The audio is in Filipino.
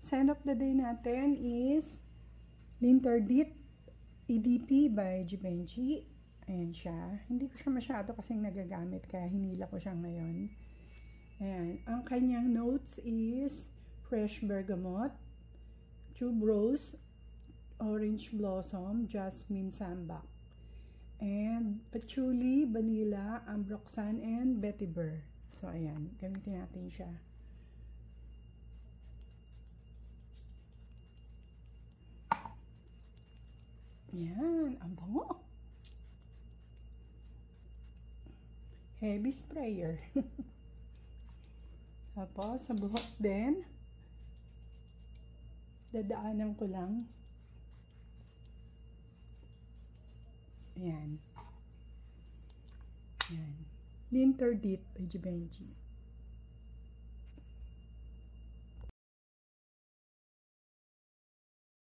Sign of the day natin is Linterdit EDP by Givenchy. Ayan siya. Hindi ko siya masyado kasing nagagamit kaya hinila ko siya ngayon. Ayan. Ang kanyang notes is fresh bergamot, tuberose, orange blossom, jasmine sambac, and patchouli, vanilla, ambroxan, and vetiver. So, ayan. Gamitin natin siya. Yan, ang bango. Heavy sprayer. Tapos, sa buhok din, dadaanan ko lang. Ayan. Ayan. Linterdit by Givenchy.